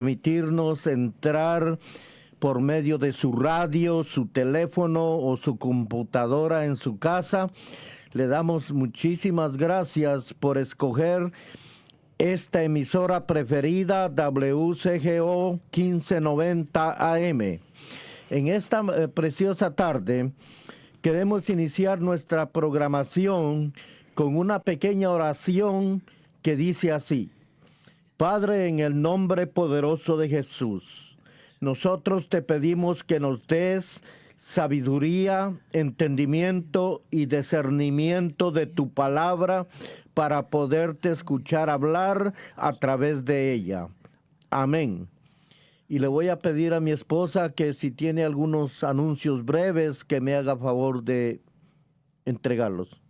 permitirnos entrar por medio de su radio, su teléfono o su computadora en su casa. Le damos muchísimas gracias por escoger esta emisora preferida, WCGO 1590 AM. En esta preciosa tarde queremos iniciar nuestra programación con una pequeña oración que dice así: Padre, en el nombre poderoso de Jesús, nosotros te pedimos que nos des sabiduría, entendimiento y discernimiento de tu palabra para poderte escuchar hablar a través de ella. Amén. Y le voy a pedir a mi esposa que si tiene algunos anuncios breves, que me haga favor de entregarlos.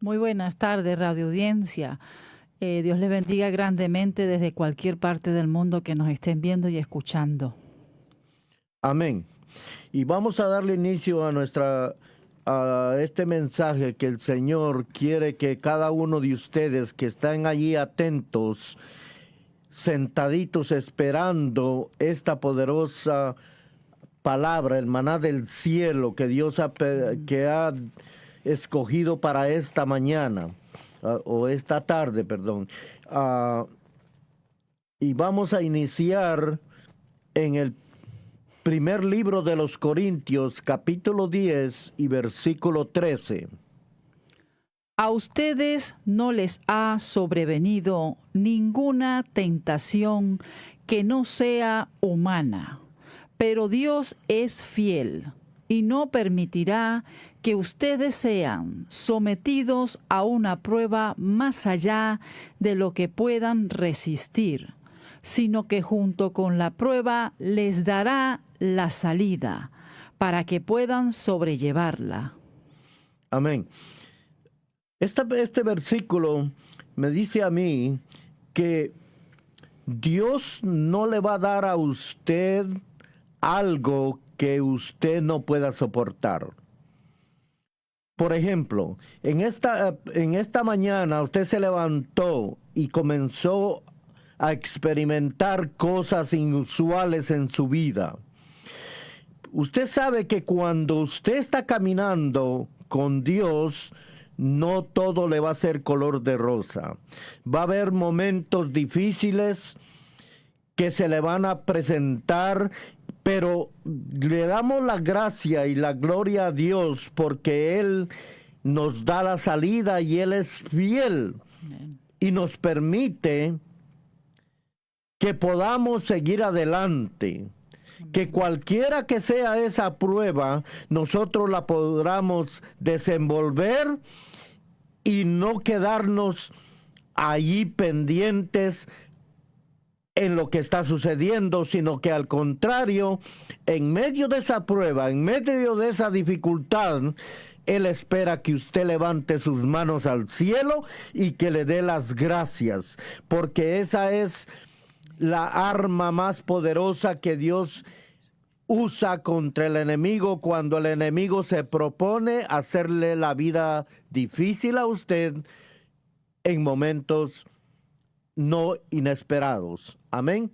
Muy buenas tardes, radio audiencia. Dios les bendiga grandemente desde cualquier parte del mundo que nos estén viendo y escuchando. Amén. Y vamos a darle inicio a este mensaje que el Señor quiere que cada uno de ustedes que están allí atentos, sentaditos esperando esta poderosa palabra, el maná del cielo que Dios ha escogido para esta mañana. O esta tarde, perdón. Y vamos a iniciar en el primer libro de los Corintios, capítulo 10 y versículo 13. A ustedes no les ha sobrevenido ninguna tentación que no sea humana, pero Dios es fiel y no permitirá que ustedes sean sometidos a una prueba más allá de lo que puedan resistir, sino que junto con la prueba les dará la salida para que puedan sobrellevarla. Amén. Este versículo me dice a mí que Dios no le va a dar a usted algo que usted no pueda soportar. Por ejemplo, en esta mañana usted se levantó y comenzó a experimentar cosas inusuales en su vida. Usted sabe que cuando usted está caminando con Dios, no todo le va a ser color de rosa. Va a haber momentos difíciles que se le van a presentar, pero le damos la gracia y la gloria a Dios porque Él nos da la salida y Él es fiel. Amén. Y nos permite que podamos seguir adelante. Amén. Que cualquiera que sea esa prueba, nosotros la podamos desenvolver y no quedarnos allí pendientes en lo que está sucediendo, sino que al contrario, en medio de esa prueba, en medio de esa dificultad, Él espera que usted levante sus manos al cielo y que le dé las gracias, porque esa es la arma más poderosa que Dios usa contra el enemigo cuando el enemigo se propone hacerle la vida difícil a usted en momentos no inesperados. Amén.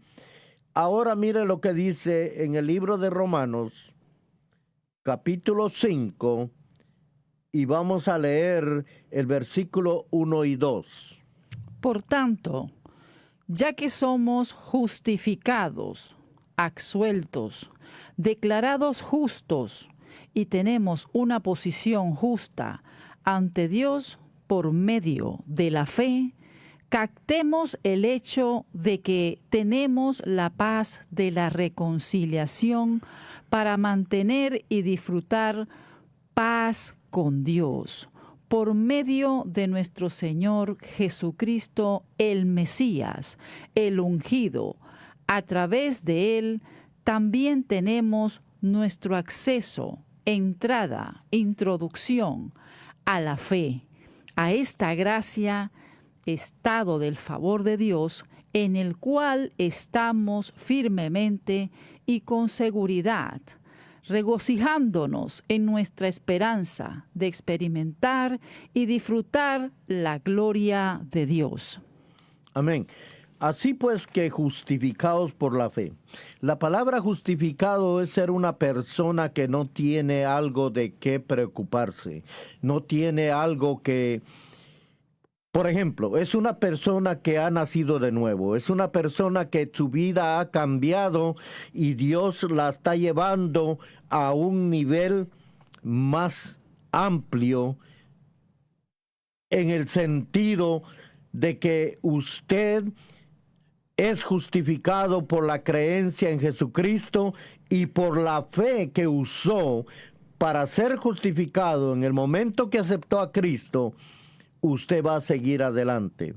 Ahora mire lo que dice en el libro de Romanos, capítulo 5, y vamos a leer el versículo 1 y 2. Por tanto, ya que somos justificados, absueltos, declarados justos y tenemos una posición justa ante Dios por medio de la fe, captemos el hecho de que tenemos la paz de la reconciliación para mantener y disfrutar paz con Dios por medio de nuestro Señor Jesucristo, el Mesías, el ungido. A través de Él también tenemos nuestro acceso, entrada, introducción a la fe, a esta gracia, estado del favor de Dios, en el cual estamos firmemente y con seguridad, regocijándonos en nuestra esperanza de experimentar y disfrutar la gloria de Dios. Amén. Así pues que justificados por la fe. La palabra justificado es ser una persona que no tiene algo de qué preocuparse, no tiene algo que... Por ejemplo, es una persona que ha nacido de nuevo, es una persona que su vida ha cambiado y Dios la está llevando a un nivel más amplio en el sentido de que usted es justificado por la creencia en Jesucristo y por la fe que usó para ser justificado en el momento que aceptó a Cristo. Usted va a seguir adelante.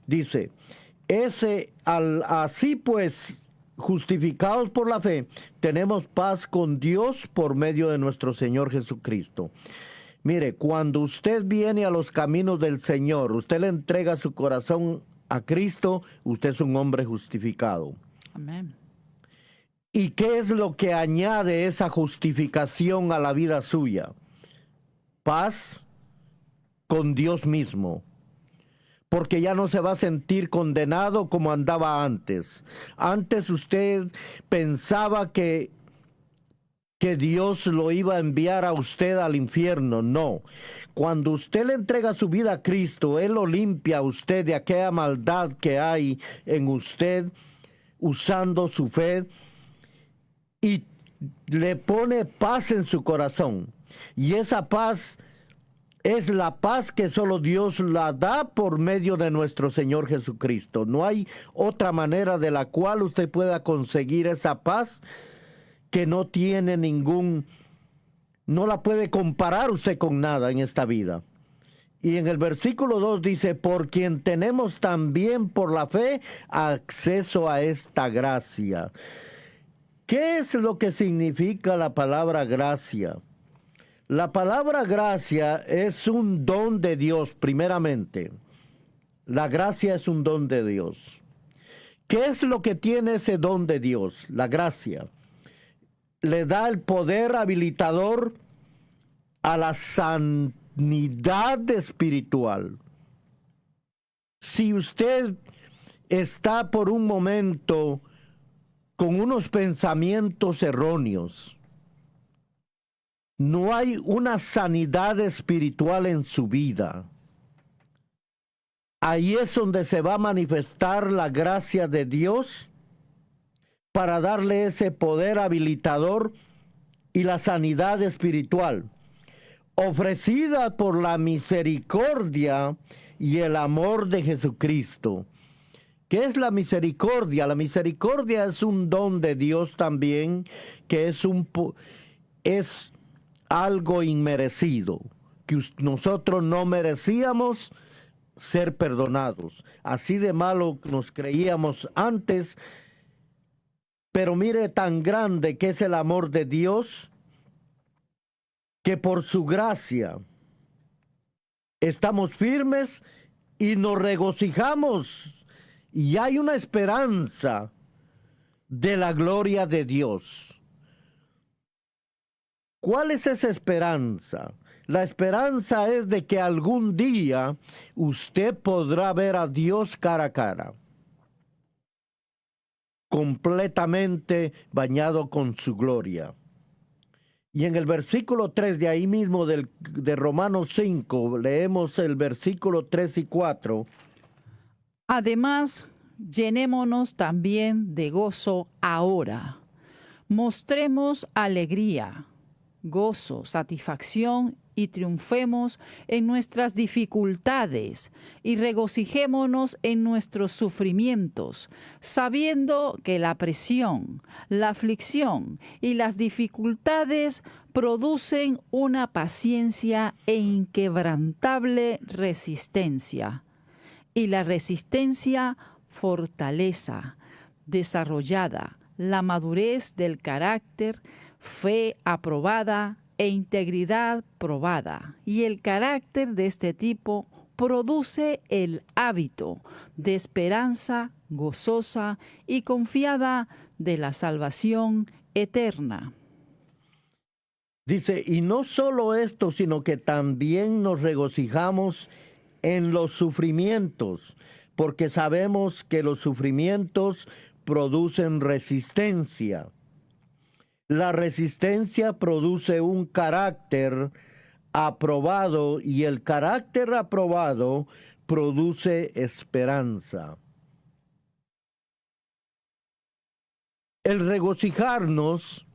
Dice, así pues, justificados por la fe, tenemos paz con Dios por medio de nuestro Señor Jesucristo. Mire, cuando usted viene a los caminos del Señor, usted le entrega su corazón a Cristo, usted es un hombre justificado. Amén. ¿Y qué es lo que añade esa justificación a la vida suya? Paz con Dios mismo, porque ya no se va a sentir condenado como andaba antes. Antes usted pensaba que Dios lo iba a enviar a usted al infierno. No. Cuando usted le entrega su vida a Cristo, Él lo limpia a usted de aquella maldad que hay en usted, usando su fe, y le pone paz en su corazón. Y esa paz es la paz que solo Dios la da por medio de nuestro Señor Jesucristo. No hay otra manera de la cual usted pueda conseguir esa paz que no tiene no la puede comparar usted con nada en esta vida. Y en el versículo 2 dice, por quien tenemos también por la fe acceso a esta gracia. ¿Qué es lo que significa la palabra gracia? La palabra gracia es un don de Dios, primeramente. La gracia es un don de Dios. ¿Qué es lo que tiene ese don de Dios? La gracia. Le da el poder habilitador a la sanidad espiritual. Si usted está por un momento con unos pensamientos erróneos, no hay una sanidad espiritual en su vida. Ahí es donde se va a manifestar la gracia de Dios para darle ese poder habilitador y la sanidad espiritual, ofrecida por la misericordia y el amor de Jesucristo. ¿Qué es la misericordia? La misericordia es un don de Dios también, que es algo inmerecido, que nosotros no merecíamos ser perdonados. Así de malo nos creíamos antes, pero mire tan grande que es el amor de Dios, que por su gracia estamos firmes y nos regocijamos, y hay una esperanza de la gloria de Dios. ¿Cuál es esa esperanza? La esperanza es de que algún día usted podrá ver a Dios cara a cara, completamente bañado con su gloria. Y en el versículo 3 de ahí mismo de Romanos 5, leemos el versículo 3 y 4. Además, llenémonos también de gozo ahora. Mostremos alegría, gozo, satisfacción y triunfemos en nuestras dificultades y regocijémonos en nuestros sufrimientos, sabiendo que la presión, la aflicción y las dificultades producen una paciencia e inquebrantable resistencia, y la resistencia fortaleza desarrollada, la madurez del carácter, fe aprobada e integridad probada. Y el carácter de este tipo produce el hábito de esperanza gozosa y confiada de la salvación eterna. Dice, y no solo esto, sino que también nos regocijamos en los sufrimientos, porque sabemos que los sufrimientos producen resistencia. La resistencia produce un carácter aprobado y el carácter aprobado produce esperanza. El regocijarnos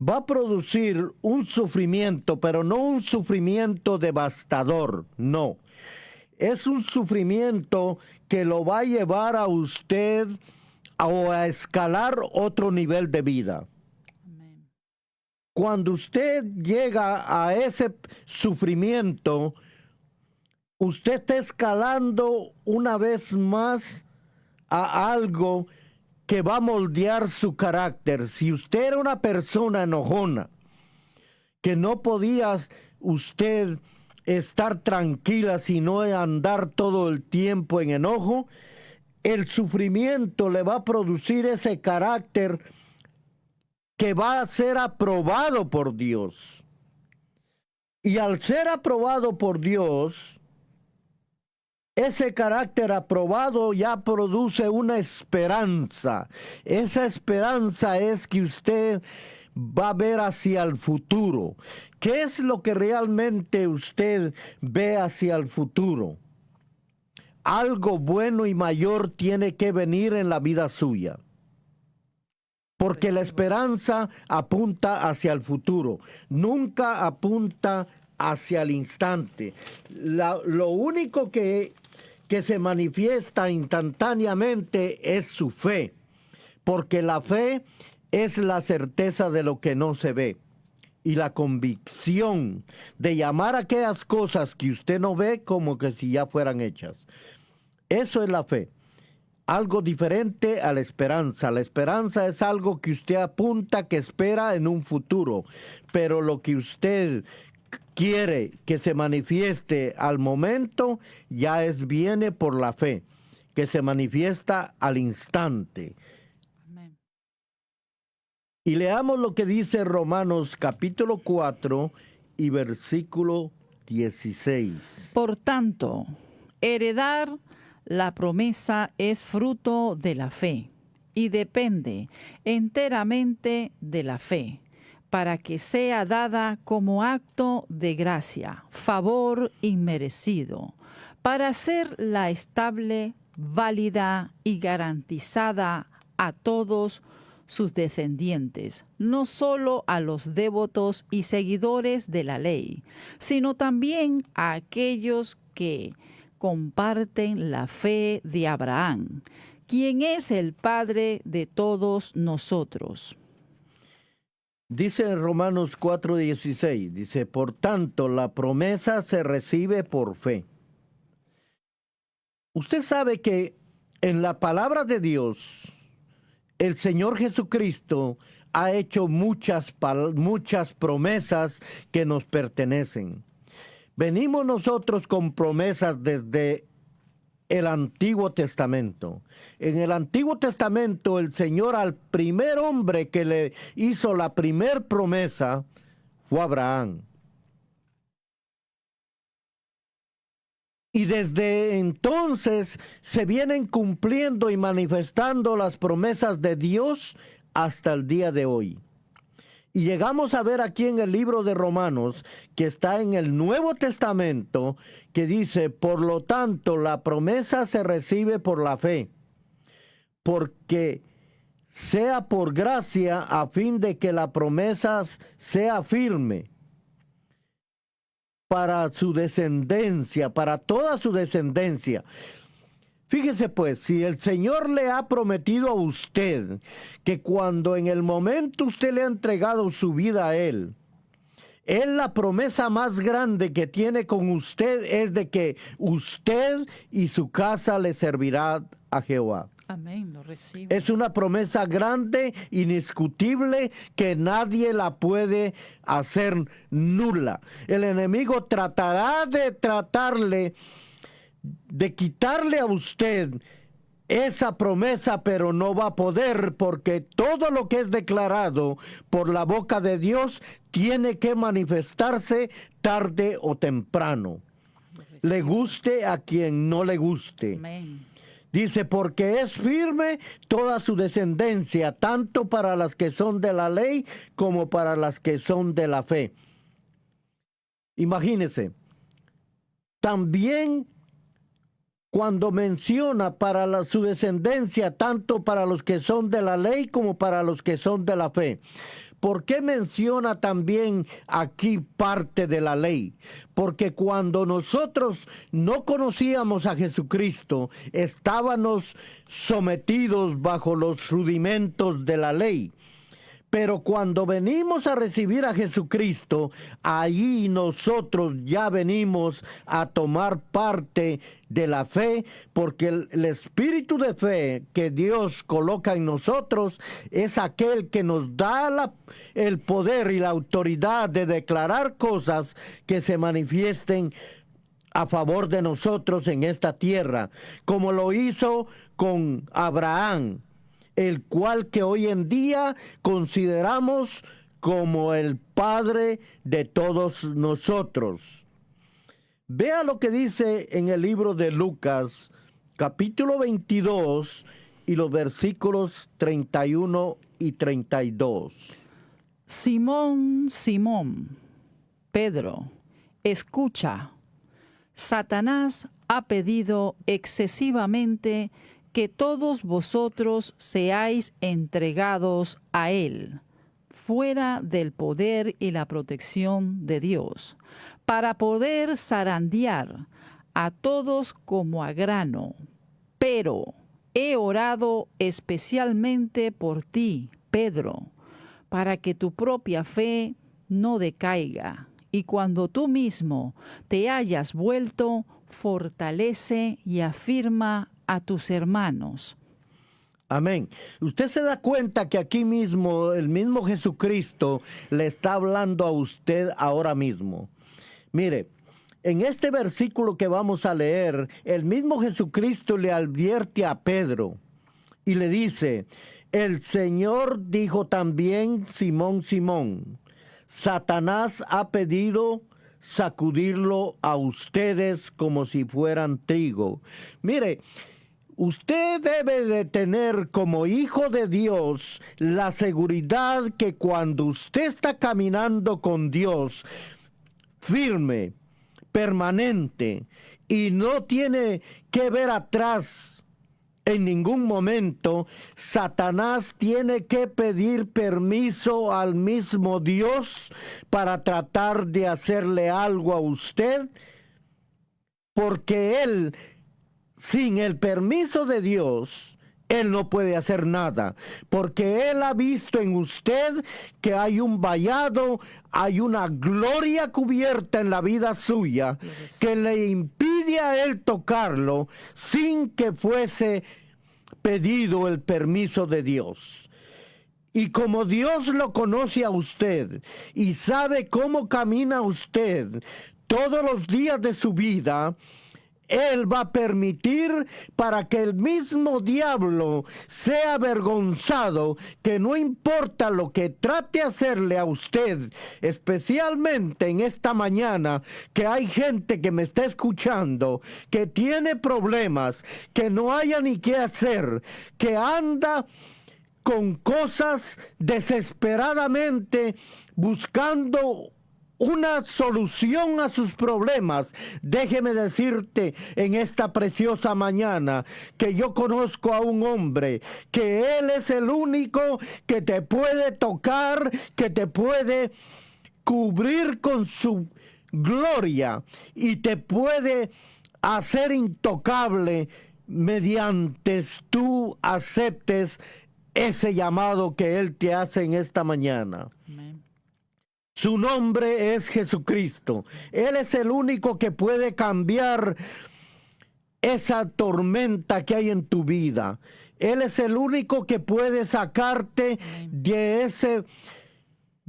va a producir un sufrimiento, pero no un sufrimiento devastador, no. Es un sufrimiento que lo va a llevar a usted a escalar otro nivel de vida. Amén. Cuando usted llega a ese sufrimiento, usted está escalando una vez más a algo que va a moldear su carácter. Si usted era una persona enojona, que no podía usted estar tranquila, sino andar todo el tiempo en enojo, el sufrimiento le va a producir ese carácter que va a ser aprobado por Dios. Y al ser aprobado por Dios, ese carácter aprobado ya produce una esperanza. Esa esperanza es que usted va a ver hacia el futuro. ¿Qué es lo que realmente usted ve hacia el futuro? Algo bueno y mayor tiene que venir en la vida suya. Porque la esperanza apunta hacia el futuro, nunca apunta hacia el instante. Lo único que se manifiesta instantáneamente es su fe, porque la fe es la certeza de lo que no se ve y la convicción de llamar a aquellas cosas que usted no ve como que si ya fueran hechas. Eso es la fe. Algo diferente a la esperanza. La esperanza es algo que usted apunta, que espera en un futuro, pero lo que usted quiere que se manifieste al momento, ya viene por la fe, que se manifiesta al instante. Amén. Y leamos lo que dice Romanos capítulo 4 y versículo 16. Por tanto, heredar la promesa es fruto de la fe y depende enteramente de la fe, para que sea dada como acto de gracia, favor inmerecido, para hacerla estable, válida y garantizada a todos sus descendientes, no solo a los devotos y seguidores de la ley, sino también a aquellos que comparten la fe de Abraham, quien es el Padre de todos nosotros. Dice en Romanos 4:16, dice, por tanto, la promesa se recibe por fe. Usted sabe que en la palabra de Dios, el Señor Jesucristo ha hecho muchas promesas que nos pertenecen. Venimos nosotros con promesas desde el Antiguo Testamento. En el Antiguo Testamento, el Señor al primer hombre que le hizo la primer promesa fue Abraham. Y desde entonces se vienen cumpliendo y manifestando las promesas de Dios hasta el día de hoy. Y llegamos a ver aquí en el libro de Romanos, que está en el Nuevo Testamento, que dice, por lo tanto, la promesa se recibe por la fe, porque sea por gracia a fin de que la promesa sea firme para su descendencia, para toda su descendencia. Fíjese pues, si el Señor le ha prometido a usted que cuando en el momento usted le ha entregado su vida a Él, la promesa más grande que tiene con usted es de que usted y su casa le servirá a Jehová. Amén, lo recibo. Es una promesa grande, indiscutible, que nadie la puede hacer nula. El enemigo tratará de quitarle a usted esa promesa, pero no va a poder, porque todo lo que es declarado por la boca de Dios tiene que manifestarse tarde o temprano. le guste a quien no le guste. Amén. Dice, porque es firme toda su descendencia, tanto para las que son de la ley como para las que son de la fe. Imagínense, también cuando menciona para su descendencia, tanto para los que son de la ley como para los que son de la fe. ¿Por qué menciona también aquí parte de la ley? Porque cuando nosotros no conocíamos a Jesucristo, estábamos sometidos bajo los rudimentos de la ley. Pero cuando venimos a recibir a Jesucristo, ahí nosotros ya venimos a tomar parte de la fe, porque el espíritu de fe que Dios coloca en nosotros es aquel que nos da el poder y la autoridad de declarar cosas que se manifiesten a favor de nosotros en esta tierra, como lo hizo con Abraham, el cual que hoy en día consideramos como el padre de todos nosotros. Vea lo que dice en el libro de Lucas, capítulo 22, y los versículos 31 y 32. Simón, Simón, Pedro, escucha. Satanás ha pedido excesivamente que todos vosotros seáis entregados a él, fuera del poder y la protección de Dios, para poder zarandear a todos como a grano. Pero he orado especialmente por ti, Pedro, para que tu propia fe no decaiga, y cuando tú mismo te hayas vuelto, fortalece y afirma a tus hermanos. Amén. Usted se da cuenta que aquí mismo, el mismo Jesucristo le está hablando a usted ahora mismo. Mire, en este versículo que vamos a leer, el mismo Jesucristo le advierte a Pedro y le dice, el Señor dijo también, Simón, Simón, Satanás ha pedido sacudirlo a ustedes como si fueran trigo. Mire, usted debe de tener como hijo de Dios la seguridad que cuando usted está caminando con Dios, firme, permanente, y no tiene que ver atrás en ningún momento, Satanás tiene que pedir permiso al mismo Dios para tratar de hacerle algo a usted, porque él, sin el permiso de Dios, él no puede hacer nada, porque él ha visto en usted que hay un vallado, hay una gloria cubierta en la vida suya que le impide a él tocarlo sin que fuese pedido el permiso de Dios. Y como Dios lo conoce a usted y sabe cómo camina usted todos los días de su vida, Él va a permitir para que el mismo diablo sea avergonzado, que no importa lo que trate hacerle a usted, especialmente en esta mañana, que hay gente que me está escuchando, que tiene problemas, que no haya ni qué hacer, que anda con cosas desesperadamente buscando una solución a sus problemas. Déjeme decirte en esta preciosa mañana que yo conozco a un hombre, que él es el único que te puede tocar, que te puede cubrir con su gloria y te puede hacer intocable mediante tú aceptes ese llamado que él te hace en esta mañana. Amén. Su nombre es Jesucristo. Él es el único que puede cambiar esa tormenta que hay en tu vida. Él es el único que puede sacarte de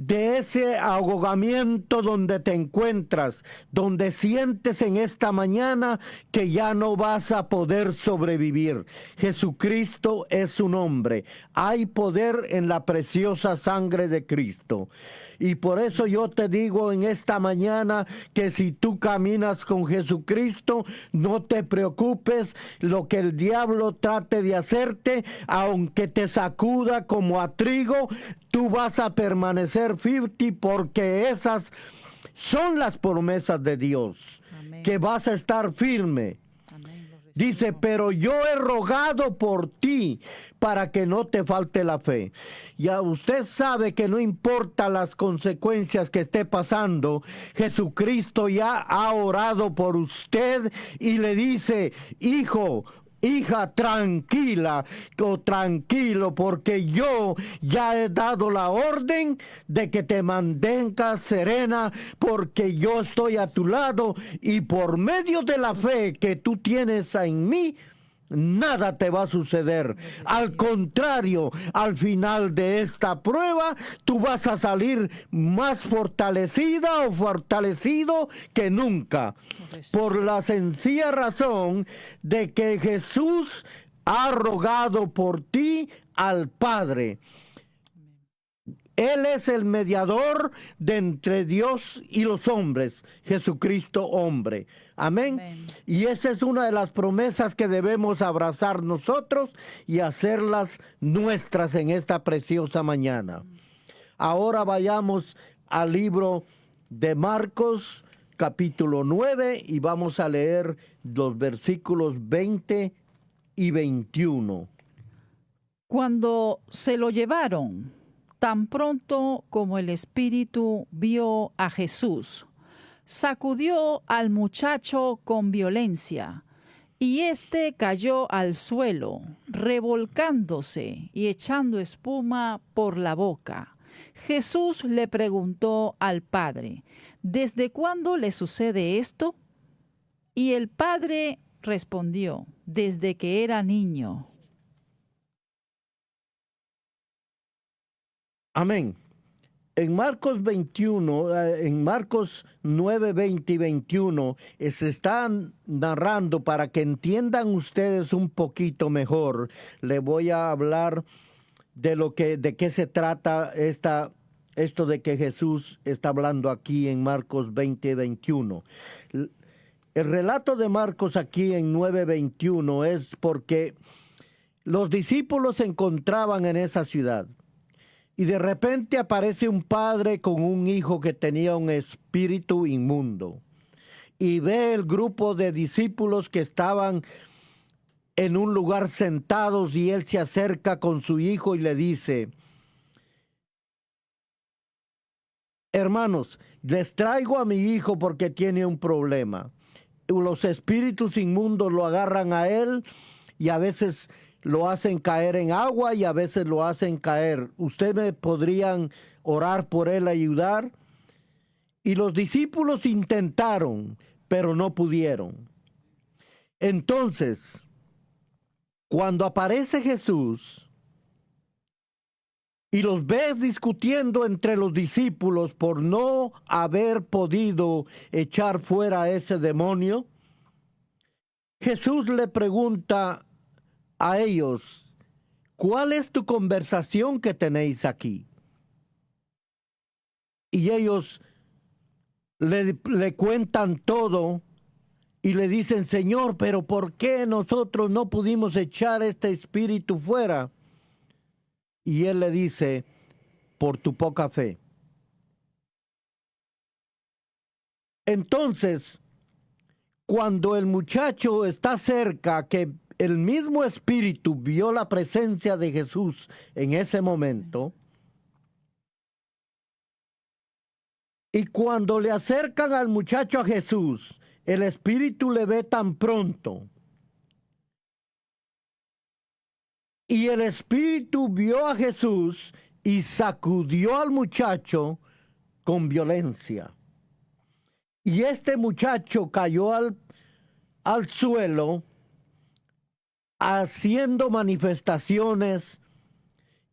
de ese ahogamiento donde te encuentras, donde sientes en esta mañana que ya no vas a poder sobrevivir. Jesucristo es su nombre. Hay poder en la preciosa sangre de Cristo. Y por eso yo te digo en esta mañana que si tú caminas con Jesucristo, no te preocupes lo que el diablo trate de hacerte, aunque te sacuda como a trigo, tú vas a permanecer firme porque esas son las promesas de Dios. Amén. Que vas a estar firme. Dice, pero yo he rogado por ti para que no te falte la fe. Ya usted sabe que no importa las consecuencias que esté pasando, Jesucristo ya ha orado por usted y le dice, hijo, hija, tranquila o tranquilo, porque yo ya he dado la orden de que te mantengas serena, porque yo estoy a tu lado y por medio de la fe que tú tienes en mí, nada te va a suceder. Al contrario, al final de esta prueba, tú vas a salir más fortalecida o fortalecido que nunca. Por la sencilla razón de que Jesús ha rogado por ti al Padre. Él es el mediador de entre Dios y los hombres, Jesucristo hombre. Amén. Amén. Y esa es una de las promesas que debemos abrazar nosotros y hacerlas nuestras en esta preciosa mañana. Ahora vayamos al libro de Marcos, capítulo 9, y vamos a leer los versículos 20 y 21. Cuando se lo llevaron, tan pronto como el espíritu vio a Jesús, sacudió al muchacho con violencia, y éste cayó al suelo, revolcándose y echando espuma por la boca. Jesús le preguntó al padre, ¿desde cuándo le sucede esto? Y el padre respondió, desde que era niño. Amén. En Marcos 21, en Marcos 9, 20 y 21, se están narrando para que entiendan ustedes un poquito mejor. Le voy a hablar de qué se trata esto de que Jesús está hablando aquí en Marcos 20, 21. El relato de Marcos aquí en 9, 21 es porque los discípulos se encontraban en esa ciudad. Y de repente aparece un padre con un hijo que tenía un espíritu inmundo. Y ve el grupo de discípulos que estaban en un lugar sentados y él se acerca con su hijo y le dice, hermanos, les traigo a mi hijo porque tiene un problema. Los espíritus inmundos lo agarran a él y a veces lo hacen caer en agua y a veces lo hacen caer. ¿Ustedes me podrían orar por él, ayudar? Y los discípulos intentaron, pero no pudieron. Entonces, cuando aparece Jesús y los ves discutiendo entre los discípulos por no haber podido echar fuera a ese demonio, Jesús le pregunta a ellos, ¿cuál es tu conversación que tenéis aquí? Y ellos le cuentan todo y le dicen, Señor, pero ¿por qué nosotros no pudimos echar este espíritu fuera? Y él le dice, por tu poca fe. Entonces, cuando el muchacho está cerca, que el mismo espíritu vio la presencia de Jesús en ese momento, y cuando le acercan al muchacho a Jesús, el espíritu le ve tan pronto. Y el espíritu vio a Jesús y sacudió al muchacho con violencia. Y este muchacho cayó al suelo haciendo manifestaciones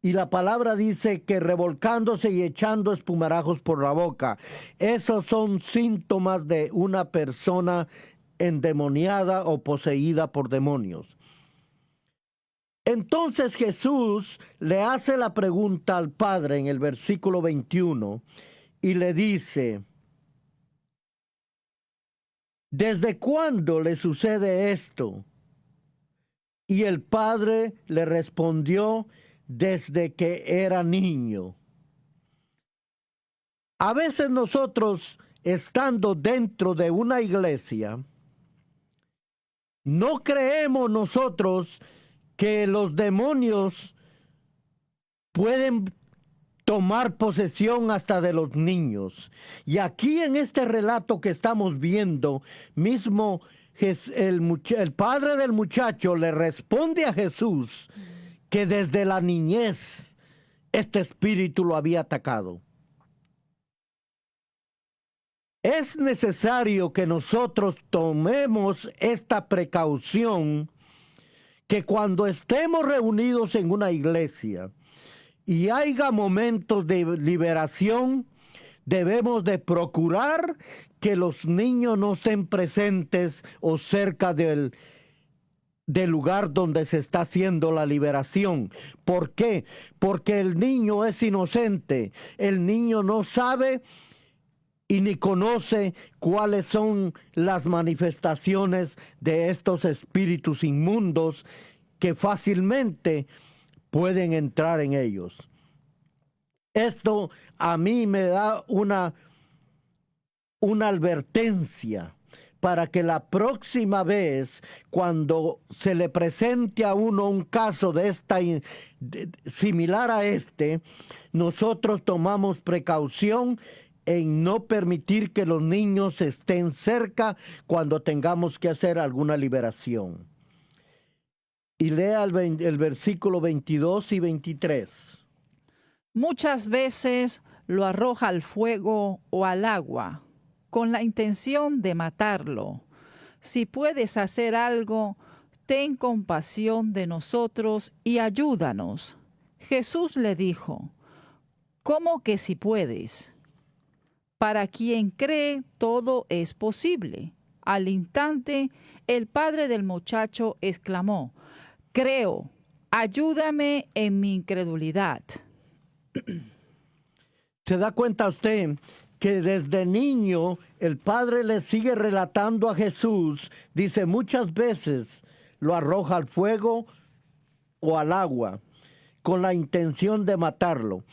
Y la palabra dice que revolcándose y echando espumarajos por la boca. Esos son síntomas de una persona endemoniada o poseída por demonios. Entonces Jesús le hace la pregunta al Padre en el versículo 21 y le dice: ¿desde cuándo le sucede esto? Y el Padre le respondió: desde que era niño. A veces nosotros, estando dentro de una iglesia, no creemos nosotros que los demonios pueden tomar posesión hasta de los niños. Y aquí en este relato que estamos viendo, mismo el padre del muchacho le responde a Jesús que desde la niñez este espíritu lo había atacado. Es necesario que nosotros tomemos esta precaución, que cuando estemos reunidos en una iglesia y haya momentos de liberación, debemos de procurar que los niños no estén presentes o cerca del lugar donde se está haciendo la liberación. ¿Por qué? Porque el niño es inocente, el niño no sabe y ni conoce cuáles son las manifestaciones de estos espíritus inmundos que fácilmente pueden entrar en ellos. Esto a mí me da una advertencia para que la próxima vez, cuando se le presente a uno un caso similar a este, nosotros tomamos precaución en no permitir que los niños estén cerca cuando tengamos que hacer alguna liberación. Y lea el versículo 22 y 23. Muchas veces lo arroja al fuego o al agua, con la intención de matarlo. Si puedes hacer algo, ten compasión de nosotros y ayúdanos. Jesús le dijo: ¿cómo que si puedes? Para quien cree, todo es posible. Al instante, el padre del muchacho exclamó: creo, ayúdame en mi incredulidad. ¿Se da cuenta usted que desde niño el padre le sigue relatando a Jesús? Dice, muchas veces lo arroja al fuego o al agua con la intención de matarlo.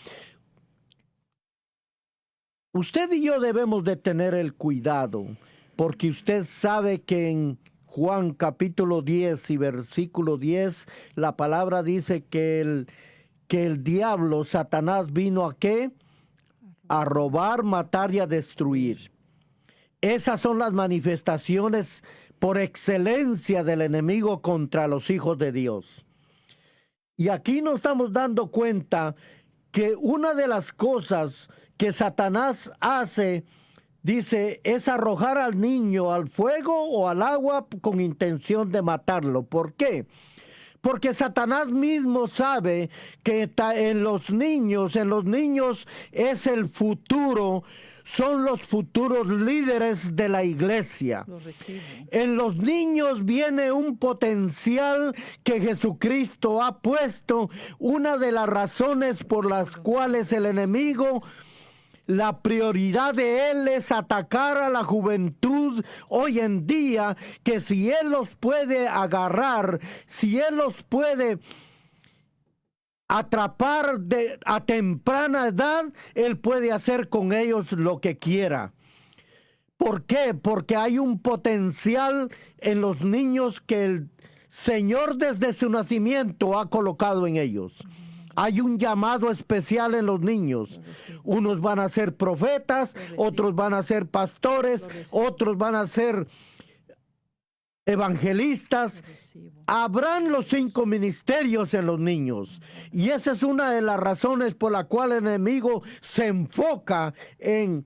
Usted y yo debemos de tener el cuidado, porque usted sabe que en Juan capítulo 10 y versículo 10, la palabra dice que el diablo, Satanás, vino ¿a qué? A robar, matar y a destruir. Esas son las manifestaciones por excelencia del enemigo contra los hijos de Dios. Y aquí nos estamos dando cuenta que una de las cosas que Satanás hace, dice, es arrojar al niño al fuego o al agua con intención de matarlo. ¿Por qué? Porque Satanás mismo sabe que en los niños es el futuro, son los futuros líderes de la iglesia. En los niños viene un potencial que Jesucristo ha puesto. Una de las razones por las cuales el enemigo, la prioridad de él es atacar a la juventud hoy en día, que si él los puede agarrar, si él los puede atrapar a temprana edad, él puede hacer con ellos lo que quiera. ¿Por qué? Porque hay un potencial en los niños que el Señor desde su nacimiento ha colocado en ellos. Hay un llamado especial en los niños. Unos van a ser profetas, otros van a ser pastores, otros van a ser evangelistas. Habrán los 5 ministerios en los niños. Y esa es una de las razones por la cual el enemigo se enfoca en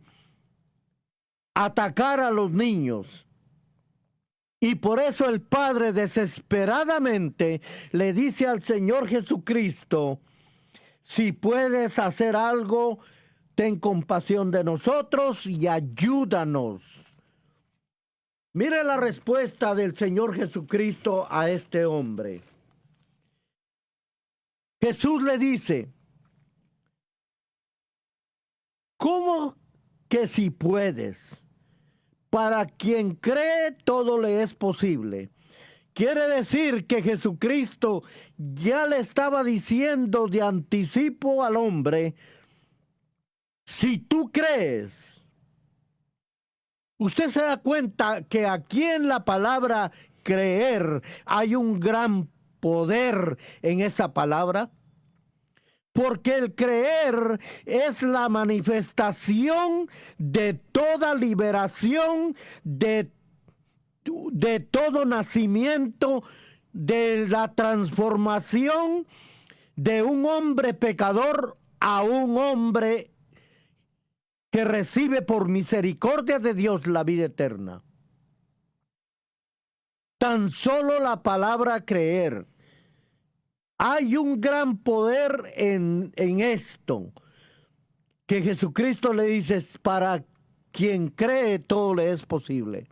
atacar a los niños. Y por eso el Padre desesperadamente le dice al Señor Jesucristo: Si puedes hacer algo, ten compasión de nosotros y ayúdanos. Mire la respuesta del Señor Jesucristo a este hombre. Jesús le dice, ¿cómo que si puedes? Para quien cree, todo le es posible. Quiere decir que Jesucristo ya le estaba diciendo de anticipo al hombre, si tú crees. Usted se da cuenta que aquí en la palabra creer hay un gran poder en esa palabra. Porque el creer es la manifestación de toda liberación, de todo nacimiento, de la transformación de un hombre pecador a un hombre que recibe por misericordia de Dios la vida eterna. Tan solo la palabra creer. Hay un gran poder en esto, que Jesucristo le dice, para quien cree todo le es posible.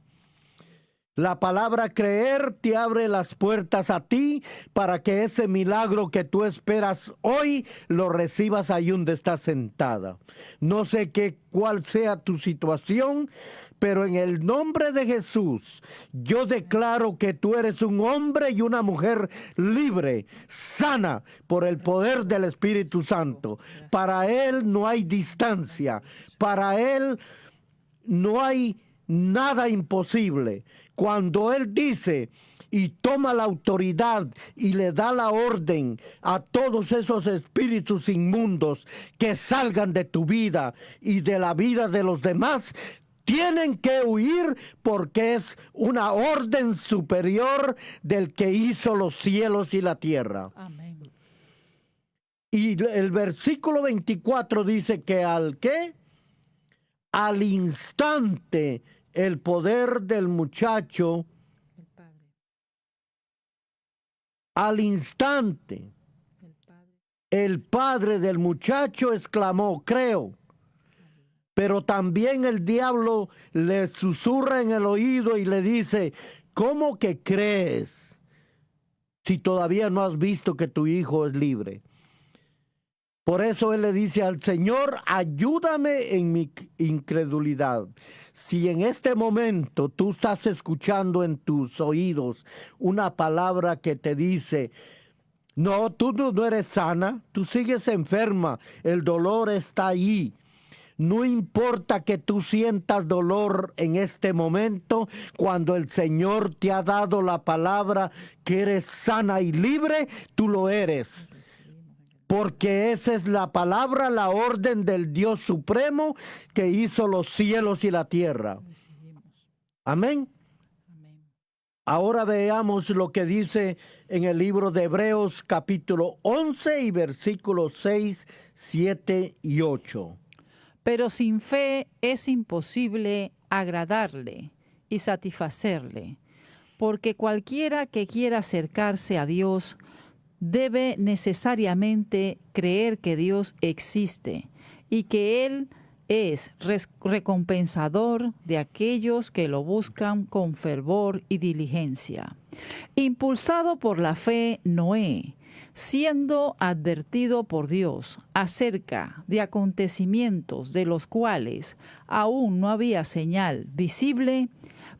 La palabra creer te abre las puertas a ti para que ese milagro que tú esperas hoy lo recibas ahí donde estás sentada. No sé cuál sea tu situación, pero en el nombre de Jesús, yo declaro que tú eres un hombre y una mujer libre, sana por el poder del Espíritu Santo. Para Él no hay distancia, para Él no hay nada imposible. Cuando Él dice y toma la autoridad y le da la orden a todos esos espíritus inmundos que salgan de tu vida y de la vida de los demás, tienen que huir porque es una orden superior del que hizo los cielos y la tierra. Amén. Y el versículo 24 dice que al instante el poder del muchacho, al instante, el padre del muchacho exclamó, creo. Pero también el diablo le susurra en el oído y le dice, ¿cómo que crees si todavía no has visto que tu hijo es libre? Por eso él le dice al Señor, ayúdame en mi incredulidad. Si en este momento tú estás escuchando en tus oídos una palabra que te dice, no, tú no eres sana, tú sigues enferma, el dolor está ahí. No importa que tú sientas dolor en este momento, cuando el Señor te ha dado la palabra que eres sana y libre, tú lo eres. Porque esa es la palabra, la orden del Dios Supremo que hizo los cielos y la tierra. Amén. Ahora veamos lo que dice en el libro de Hebreos capítulo 11 y versículos 6, 7 y 8. Pero sin fe es imposible agradarle y satisfacerle, porque cualquiera que quiera acercarse a Dios debe necesariamente creer que Dios existe y que Él es recompensador de aquellos que lo buscan con fervor y diligencia. Impulsado por la fe, Noé, siendo advertido por Dios acerca de acontecimientos de los cuales aún no había señal visible,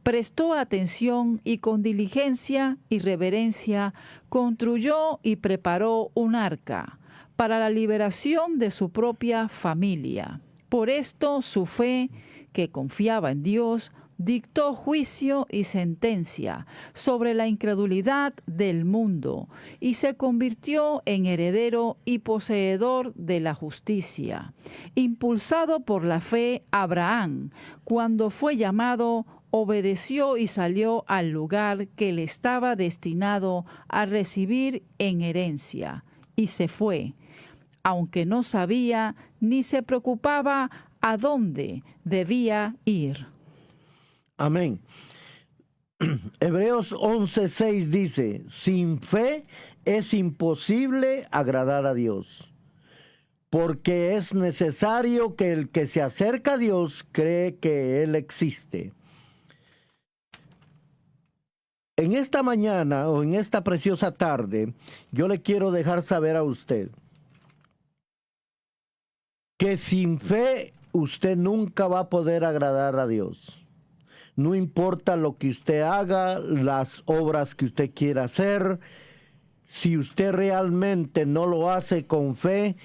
prestó atención y con diligencia y reverencia construyó y preparó un arca para la liberación de su propia familia. Por esto su fe, que confiaba en Dios, dictó juicio y sentencia sobre la incredulidad del mundo y se convirtió en heredero y poseedor de la justicia. Impulsado por la fe, Abraham, cuando fue llamado, obedeció y salió al lugar que le estaba destinado a recibir en herencia, y se fue, aunque no sabía ni se preocupaba a dónde debía ir. Amén. Hebreos 11:6 dice, sin fe es imposible agradar a Dios, porque es necesario que el que se acerca a Dios cree que Él existe. En esta mañana o en esta preciosa tarde, yo le quiero dejar saber a usted que sin fe usted nunca va a poder agradar a Dios. No importa lo que usted haga, las obras que usted quiera hacer, si usted realmente no lo hace con fe,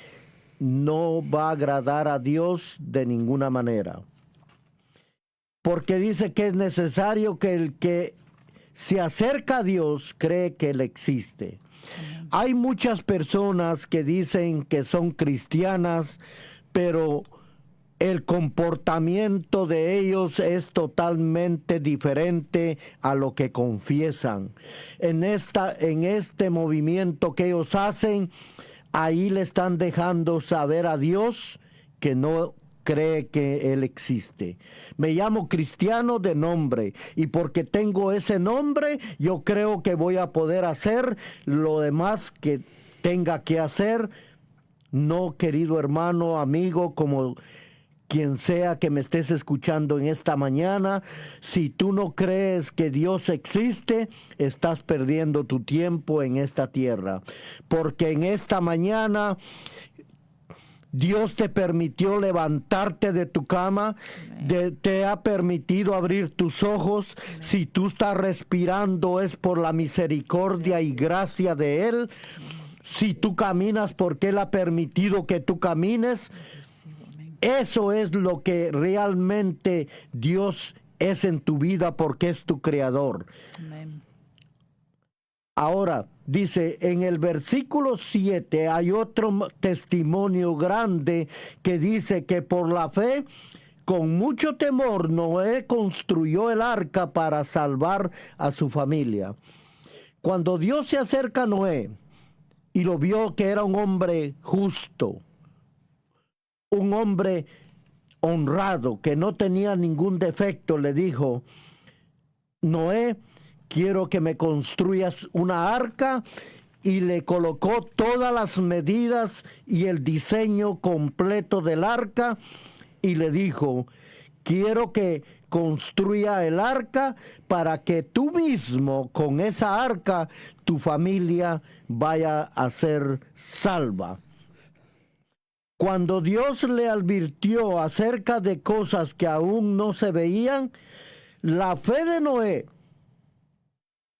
no va a agradar a Dios de ninguna manera. Porque dice que es necesario que el que se acerca a Dios cree que Él existe. Hay muchas personas que dicen que son cristianas, pero el comportamiento de ellos es totalmente diferente a lo que confiesan. En este movimiento que ellos hacen, ahí le están dejando saber a Dios que no cree que Él existe. Me llamo cristiano de nombre, y porque tengo ese nombre, yo creo que voy a poder hacer lo demás que tenga que hacer. No, querido hermano, amigo, como quien sea que me estés escuchando en esta mañana, si tú no crees que Dios existe, estás perdiendo tu tiempo en esta tierra. Porque en esta mañana Dios te permitió levantarte de tu cama, te ha permitido abrir tus ojos. Si tú estás respirando es por la misericordia y gracia de Él. Si tú caminas porque Él ha permitido que tú camines, eso es lo que realmente Dios es en tu vida, porque es tu creador. Amén. Ahora, dice en el versículo 7, hay otro testimonio grande que dice que por la fe, con mucho temor, Noé construyó el arca para salvar a su familia. Cuando Dios se acerca a Noé y lo vio que era un hombre justo, un hombre honrado, que no tenía ningún defecto, le dijo: Noé, quiero que me construyas una arca, y le colocó todas las medidas y el diseño completo del arca, y le dijo: quiero que construya el arca para que tú mismo, con esa arca, tu familia vaya a ser salva. Cuando Dios le advirtió acerca de cosas que aún no se veían, la fe de Noé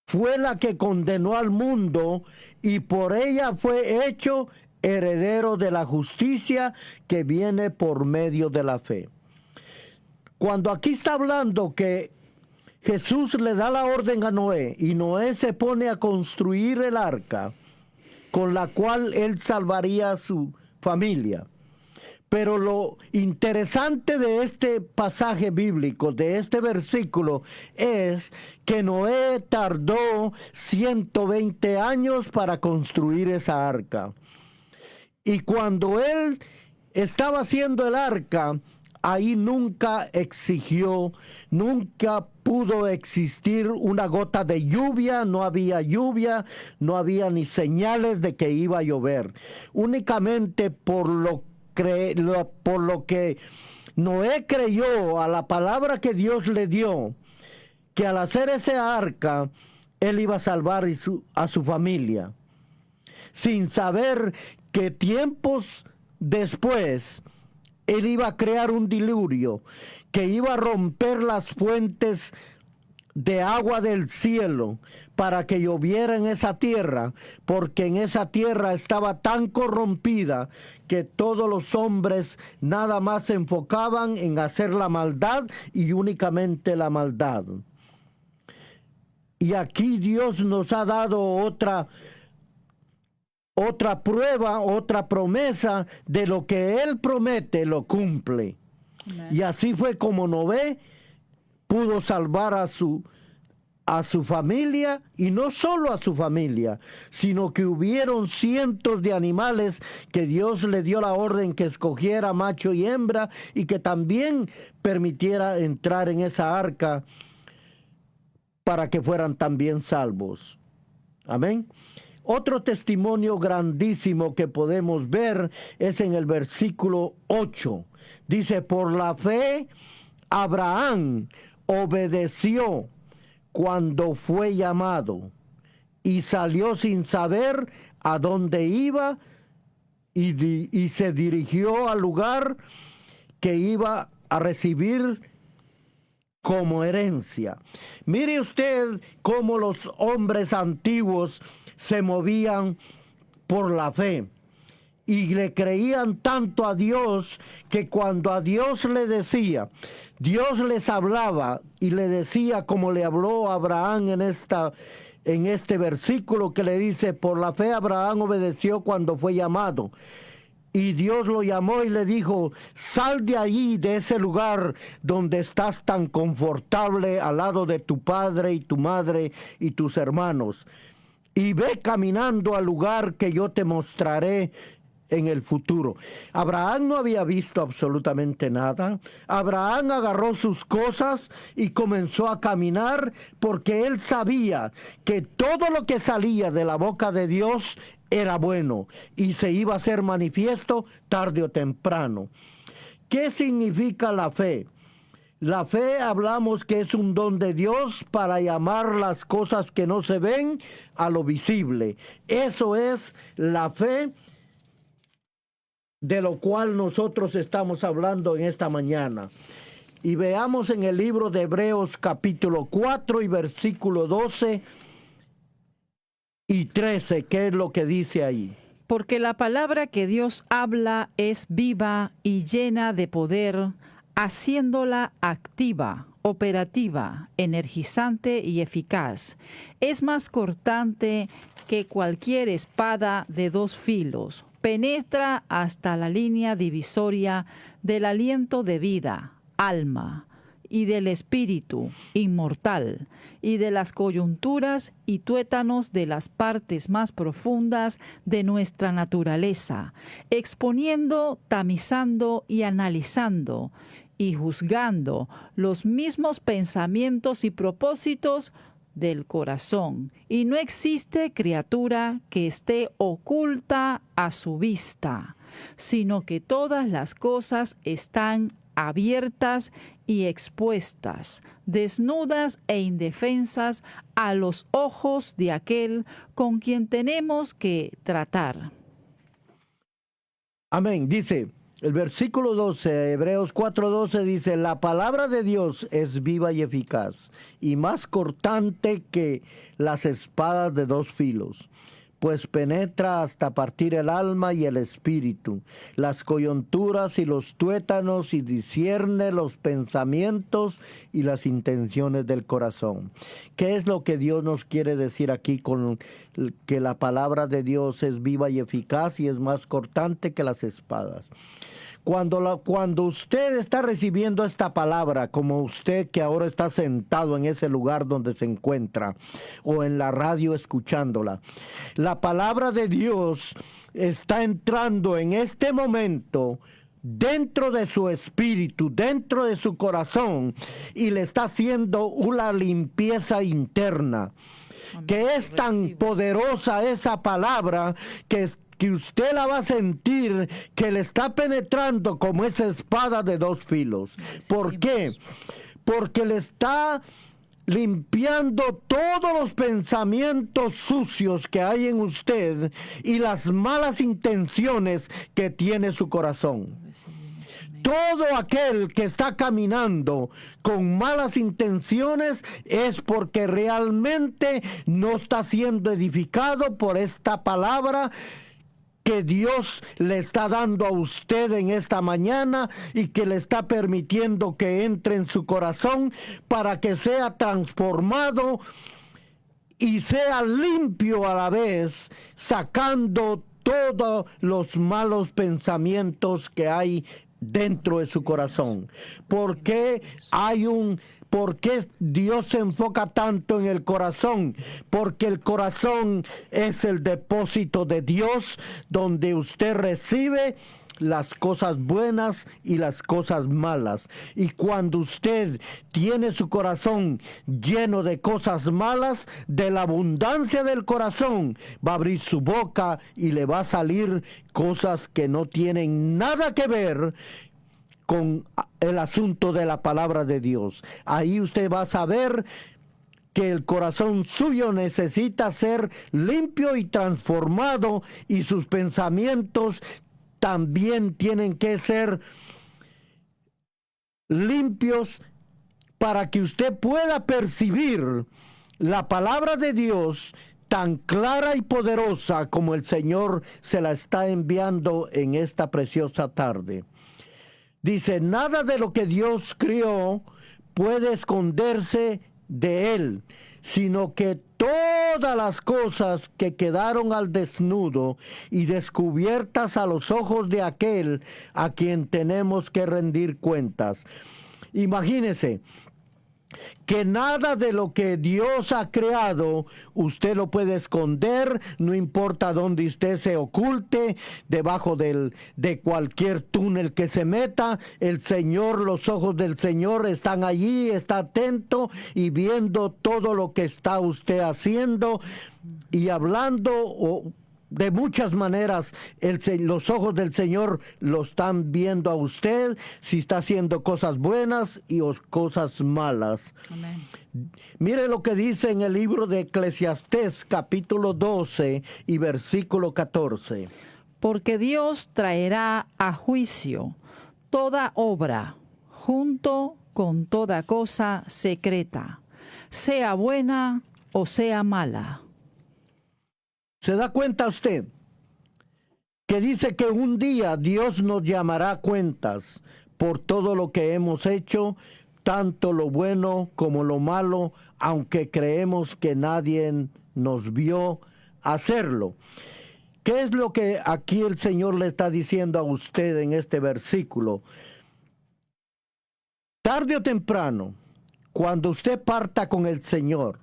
fue la que condenó al mundo, y por ella fue hecho heredero de la justicia que viene por medio de la fe. Cuando aquí está hablando que Jesús le da la orden a Noé, y Noé se pone a construir el arca con la cual él salvaría a su familia. Pero lo interesante de este pasaje bíblico, de este versículo, es que Noé tardó 120 años para construir esa arca. Y cuando él estaba haciendo el arca, ahí nunca pudo existir una gota de lluvia, no había ni señales de que iba a llover. Únicamente por lo que Noé creyó a la palabra que Dios le dio, que al hacer ese arca, él iba a salvar a su familia, sin saber que tiempos después él iba a crear un diluvio que iba a romper las fuentes de agua del cielo para que lloviera en esa tierra, porque en esa tierra estaba tan corrompida que todos los hombres nada más se enfocaban en hacer la maldad, y únicamente la maldad. Y aquí Dios nos ha dado otra prueba, otra promesa de lo que Él promete, lo cumple. Amén. Y así fue como Noé pudo salvar a su familia, y no solo a su familia, sino que hubieron cientos de animales que Dios le dio la orden que escogiera macho y hembra, y que también permitiera entrar en esa arca para que fueran también salvos. Amén. Otro testimonio grandísimo que podemos ver es en el versículo 8. Dice, por la fe, Abraham obedeció cuando fue llamado y salió sin saber a dónde iba y se dirigió al lugar que iba a recibir como herencia. Mire usted cómo los hombres antiguos se movían por la fe y le creían tanto a Dios que cuando a Dios le decía, Dios les hablaba y le decía como le habló a Abraham en este versículo que le dice, por la fe Abraham obedeció cuando fue llamado. Y Dios lo llamó y le dijo, sal de ahí, de ese lugar donde estás tan confortable al lado de tu padre y tu madre y tus hermanos. Y ve caminando al lugar que yo te mostraré en el futuro. Abraham no había visto absolutamente nada. Abraham agarró sus cosas y comenzó a caminar porque él sabía que todo lo que salía de la boca de Dios era bueno y se iba a hacer manifiesto tarde o temprano. ¿Qué significa la fe? La fe hablamos que es un don de Dios para llamar las cosas que no se ven a lo visible. Eso es la fe de lo cual nosotros estamos hablando en esta mañana. Y veamos en el libro de Hebreos capítulo 4 y versículo 12 y 13, ¿qué es lo que dice ahí? Porque la palabra que Dios habla es viva y llena de poder, haciéndola activa, operativa, energizante y eficaz. Es más cortante que cualquier espada de dos filos. Penetra hasta la línea divisoria del aliento de vida, alma, y del espíritu inmortal, y de las coyunturas y tuétanos de las partes más profundas de nuestra naturaleza, exponiendo, tamizando y analizando, y juzgando los mismos pensamientos y propósitos del corazón, y no existe criatura que esté oculta a su vista, sino que todas las cosas están abiertas y expuestas, desnudas e indefensas a los ojos de aquel con quien tenemos que tratar. Amén. Dice el versículo 12, Hebreos 4:12 dice, la palabra de Dios es viva y eficaz y más cortante que las espadas de dos filos, pues penetra hasta partir el alma y el espíritu, las coyunturas y los tuétanos, y discierne los pensamientos y las intenciones del corazón. ¿Qué es lo que Dios nos quiere decir aquí con que la palabra de Dios es viva y eficaz y es más cortante que las espadas? Cuando usted está recibiendo esta palabra, como usted que ahora está sentado en ese lugar donde se encuentra, o en la radio escuchándola, la palabra de Dios está entrando en este momento dentro de su espíritu, dentro de su corazón, y le está haciendo una limpieza interna. Que es tan poderosa esa palabra que usted la va a sentir que le está penetrando como esa espada de dos filos. ¿Por qué? Porque le está limpiando todos los pensamientos sucios que hay en usted y las malas intenciones que tiene su corazón. Todo aquel que está caminando con malas intenciones es porque realmente no está siendo edificado por esta palabra que Dios le está dando a usted en esta mañana y que le está permitiendo que entre en su corazón para que sea transformado y sea limpio a la vez, sacando todos los malos pensamientos que hay dentro de su corazón. ¿Por qué Dios se enfoca tanto en el corazón? Porque el corazón es el depósito de Dios donde usted recibe las cosas buenas y las cosas malas. Y cuando usted tiene su corazón lleno de cosas malas, de la abundancia del corazón va a abrir su boca y le va a salir cosas que no tienen nada que ver con el asunto de la palabra de Dios. Ahí usted va a saber que el corazón suyo necesita ser limpio y transformado, y sus pensamientos también tienen que ser limpios para que usted pueda percibir la palabra de Dios tan clara y poderosa como el Señor se la está enviando en esta preciosa tarde. Dice, nada de lo que Dios crió puede esconderse de Él, sino que todas las cosas que quedaron al desnudo y descubiertas a los ojos de aquel a quien tenemos que rendir cuentas. Imagínese que nada de lo que Dios ha creado usted lo puede esconder, no importa dónde usted se oculte, debajo de cualquier túnel que se meta. El Señor, los ojos del Señor están allí, está atento y viendo todo lo que está usted haciendo y hablando de muchas maneras. Los ojos del Señor lo están viendo a usted, si está haciendo cosas buenas y cosas malas. Amén. Mire lo que dice en el libro de Eclesiastés, capítulo 12 y versículo 14. Porque Dios traerá a juicio toda obra, junto con toda cosa secreta, sea buena o sea mala. ¿Se da cuenta usted que dice que un día Dios nos llamará a cuentas por todo lo que hemos hecho, tanto lo bueno como lo malo, aunque creemos que nadie nos vio hacerlo? ¿Qué es lo que aquí el Señor le está diciendo a usted en este versículo? Tarde o temprano, cuando usted parta con el Señor,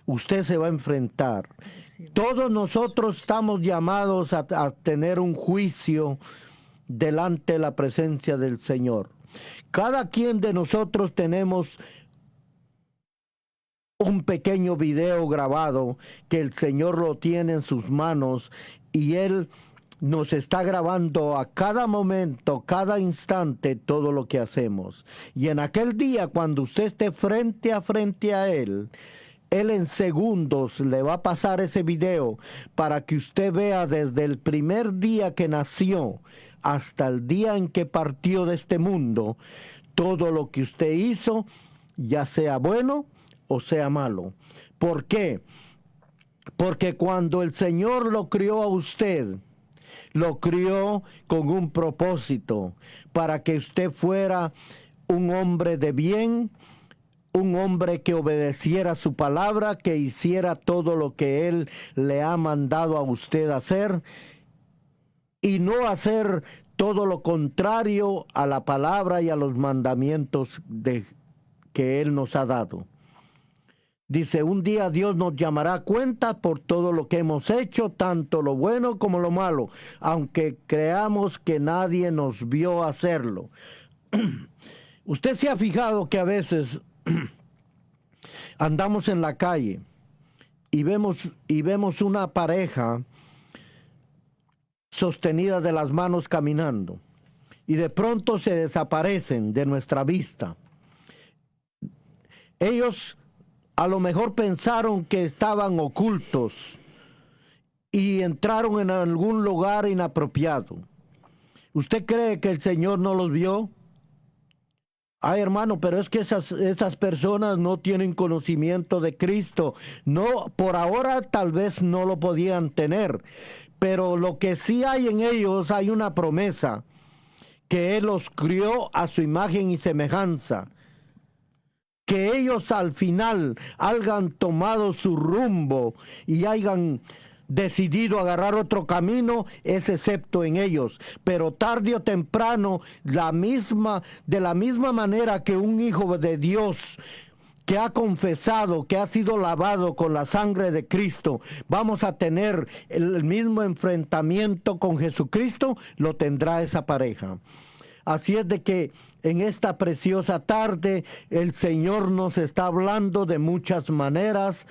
usted se va a enfrentar. Todos nosotros estamos llamados a tener un juicio delante de la presencia del Señor. Cada quien de nosotros tenemos un pequeño video grabado que el Señor lo tiene en sus manos, y Él nos está grabando a cada momento, cada instante, todo lo que hacemos. Y en aquel día, cuando usted esté frente a Él en segundos le va a pasar ese video para que usted vea desde el primer día que nació hasta el día en que partió de este mundo, todo lo que usted hizo, ya sea bueno o sea malo. ¿Por qué? Porque cuando el Señor lo crió a usted, lo crió con un propósito, para que usted fuera un hombre de bien, un hombre que obedeciera su palabra, que hiciera todo lo que Él le ha mandado a usted hacer, y no hacer todo lo contrario a la palabra y a los mandamientos que Él nos ha dado. Dice, un día Dios nos llamará a cuenta por todo lo que hemos hecho, tanto lo bueno como lo malo, aunque creamos que nadie nos vio hacerlo. Usted se ha fijado que a veces andamos en la calle y vemos una pareja sostenida de las manos caminando, y de pronto se desaparecen de nuestra vista. Ellos a lo mejor pensaron que estaban ocultos y entraron en algún lugar inapropiado. ¿Usted cree que el Señor no los vio? Ay, hermano, pero es que esas personas no tienen conocimiento de Cristo. No, por ahora tal vez no lo podían tener, pero lo que sí hay en ellos, hay una promesa, que Él los crió a su imagen y semejanza. Que ellos al final hayan tomado su rumbo y hayan decidido agarrar otro camino, es excepto en ellos. Pero tarde o temprano, de la misma manera que un hijo de Dios que ha confesado, que ha sido lavado con la sangre de Cristo, vamos a tener el mismo enfrentamiento con Jesucristo, lo tendrá esa pareja. Así es de que en esta preciosa tarde el Señor nos está hablando de muchas maneras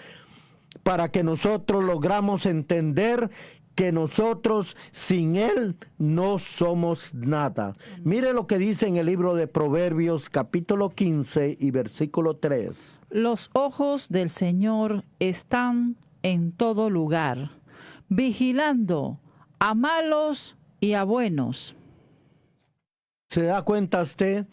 para que nosotros logramos entender que nosotros sin Él no somos nada. Mire lo que dice en el libro de Proverbios capítulo 15 y versículo 3. Los ojos del Señor están en todo lugar, vigilando a malos y a buenos. ¿Se da cuenta usted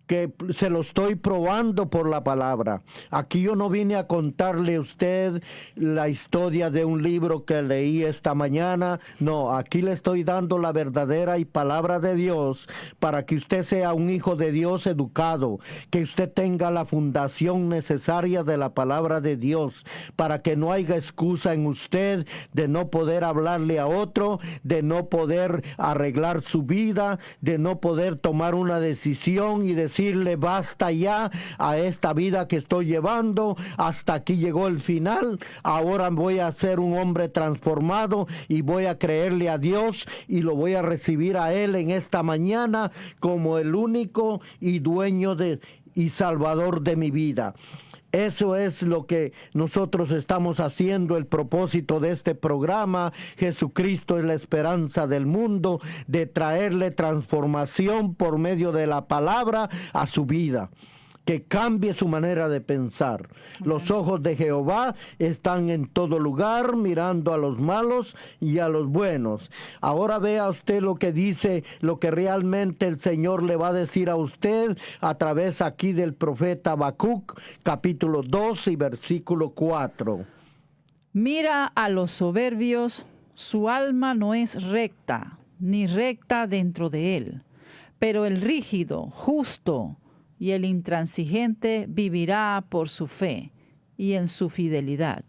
que se lo estoy probando por la palabra? Aquí yo no vine a contarle a usted la historia de un libro que leí esta mañana. No, aquí le estoy dando la verdadera y palabra de Dios para que usted sea un hijo de Dios educado, que usted tenga la fundación necesaria de la palabra de Dios, para que no haya excusa en usted de no poder hablarle a otro, de no poder arreglar su vida, de no poder tomar una decisión y decirle basta ya a esta vida que estoy llevando, hasta aquí llegó el final, ahora voy a ser un hombre transformado y voy a creerle a Dios y lo voy a recibir a Él en esta mañana como el único y dueño y salvador de mi vida. Eso es lo que nosotros estamos haciendo, el propósito de este programa. Jesucristo es la esperanza del mundo, de traerle transformación por medio de la palabra a su vida, que cambie su manera de pensar. Los ojos de Jehová están en todo lugar, mirando a los malos y a los buenos. Ahora vea usted lo que dice, lo que realmente el Señor le va a decir a usted a través aquí del profeta Habacuc, capítulo 2 y versículo 4. Mira a los soberbios, su alma no es recta, ni recta dentro de él, pero el rígido, justo, y el intransigente vivirá por su fe y en su fidelidad.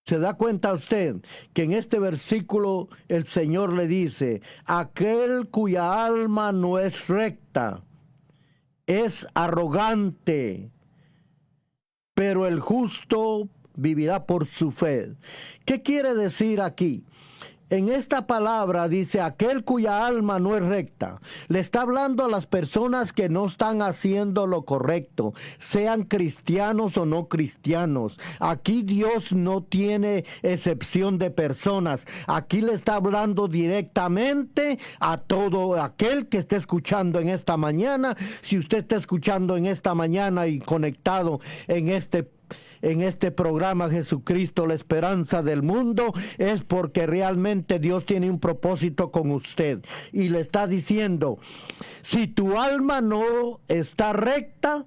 ¿Se da cuenta usted que en este versículo el Señor le dice, aquel cuya alma no es recta, es arrogante, pero el justo vivirá por su fe? ¿Qué quiere decir aquí? En esta palabra dice, aquel cuya alma no es recta. Le está hablando a las personas que no están haciendo lo correcto, sean cristianos o no cristianos. Aquí Dios no tiene excepción de personas. Aquí le está hablando directamente a todo aquel que esté escuchando en esta mañana. Si usted está escuchando en esta mañana y conectado en este programa Jesucristo, la esperanza del mundo, es porque realmente Dios tiene un propósito con usted. Y le está diciendo, si tu alma no está recta,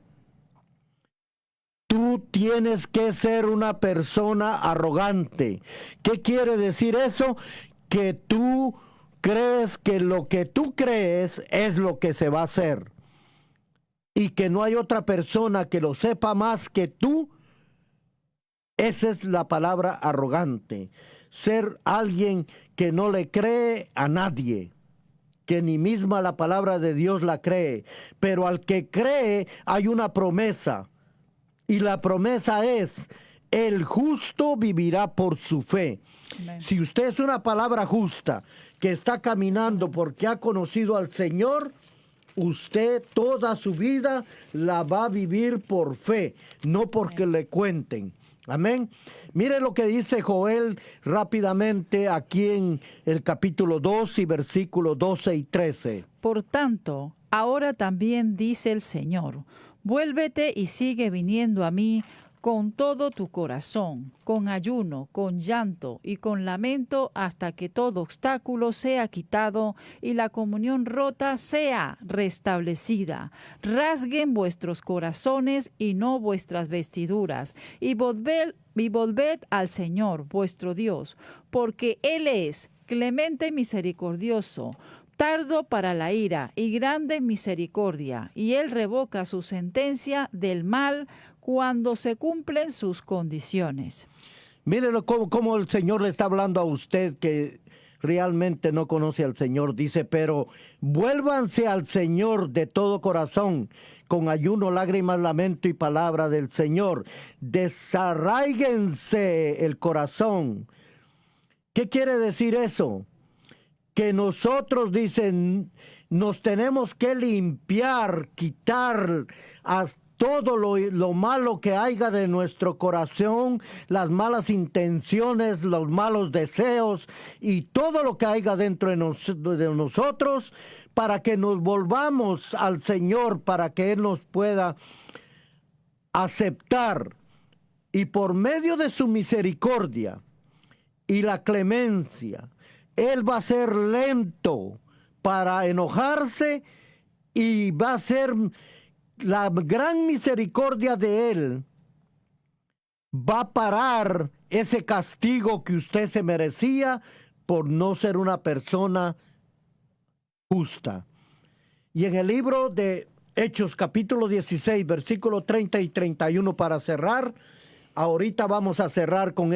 tú tienes que ser una persona arrogante. ¿Qué quiere decir eso? Que tú crees que lo que tú crees es lo que se va a hacer. Y que no hay otra persona que lo sepa más que tú. Esa es la palabra arrogante. Ser alguien que no le cree a nadie, que ni misma la palabra de Dios la cree. Pero al que cree hay una promesa. Y la promesa es, el justo vivirá por su fe. Amén. Si usted es una palabra justa, que está caminando porque ha conocido al Señor, usted toda su vida la va a vivir por fe, no porque le cuenten. Amén. Mire lo que dice Joel rápidamente aquí en el capítulo 2 y versículos 12 y 13. Por tanto, ahora también dice el Señor, vuélvete y sigue viniendo a mí con todo tu corazón, con ayuno, con llanto y con lamento, hasta que todo obstáculo sea quitado y la comunión rota sea restablecida. Rasguen vuestros corazones y no vuestras vestiduras, y volved al Señor vuestro Dios, porque Él es clemente y misericordioso, tardo para la ira y grande en misericordia, y Él revoca su sentencia del mal cuando se cumplen sus condiciones. Mírenlo cómo el Señor le está hablando a usted, que realmente no conoce al Señor. Dice, pero vuélvanse al Señor de todo corazón, con ayuno, lágrimas, lamento y palabra del Señor. Desarráiguense el corazón. ¿Qué quiere decir eso? Que nosotros, dicen, nos tenemos que limpiar, quitar todo lo malo que haya de nuestro corazón, las malas intenciones, los malos deseos y todo lo que haya dentro de nosotros, para que nos volvamos al Señor, para que Él nos pueda aceptar. Y por medio de su misericordia y la clemencia, Él va a ser lento para enojarse y va a ser la gran misericordia de Él. Va a parar ese castigo que usted se merecía por no ser una persona justa. Y en el libro de Hechos capítulo 16, versículos 30 y 31 para cerrar. Ahorita vamos a cerrar con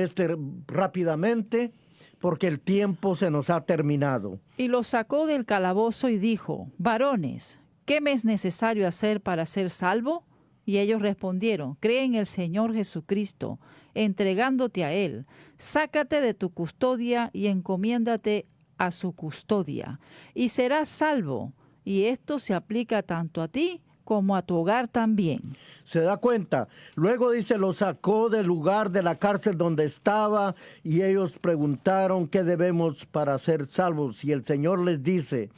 rápidamente, porque el tiempo se nos ha terminado. Y los sacó del calabozo y dijo, varones, ¿qué me es necesario hacer para ser salvo? Y ellos respondieron, cree en el Señor Jesucristo, entregándote a Él. Sácate de tu custodia y encomiéndate a su custodia, y serás salvo. Y esto se aplica tanto a ti como a tu hogar también. ¿Se da cuenta? Luego dice, lo sacó del lugar de la cárcel donde estaba, y ellos preguntaron qué debemos para ser salvos. Y el Señor les dice,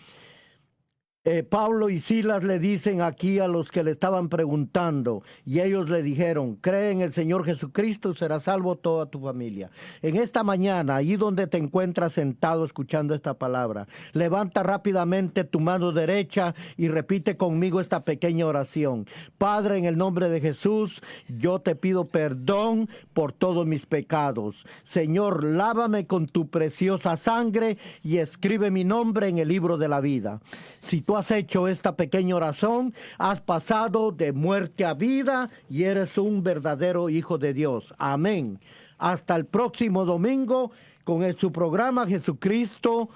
Pablo y Silas le dicen aquí a los que le estaban preguntando, y ellos le dijeron, cree en el Señor Jesucristo y será salvo toda tu familia. En esta mañana, ahí donde te encuentras sentado escuchando esta palabra, levanta rápidamente tu mano derecha y repite conmigo esta pequeña oración. Padre, en el nombre de Jesús, yo te pido perdón por todos mis pecados. Señor, lávame con tu preciosa sangre y escribe mi nombre en el libro de la vida. Si tú has hecho esta pequeña oración, has pasado de muerte a vida y eres un verdadero hijo de Dios. Amén. Hasta el próximo domingo con su programa Jesucristo,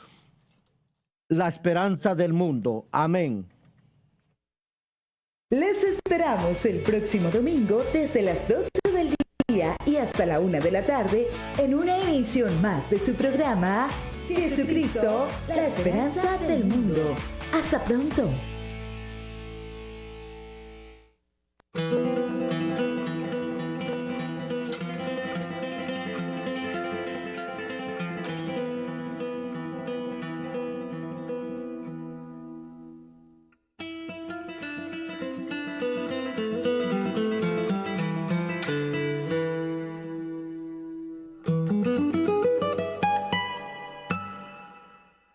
la esperanza del mundo. Amén. Les esperamos el próximo domingo desde las 12 del día y hasta la 1 de la tarde en una emisión más de su programa Jesucristo, la esperanza del mundo. Hasta pronto.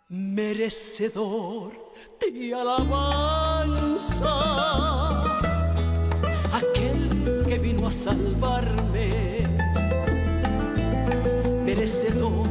Merecedor de alabanza, aquel que vino a salvarme, merecedor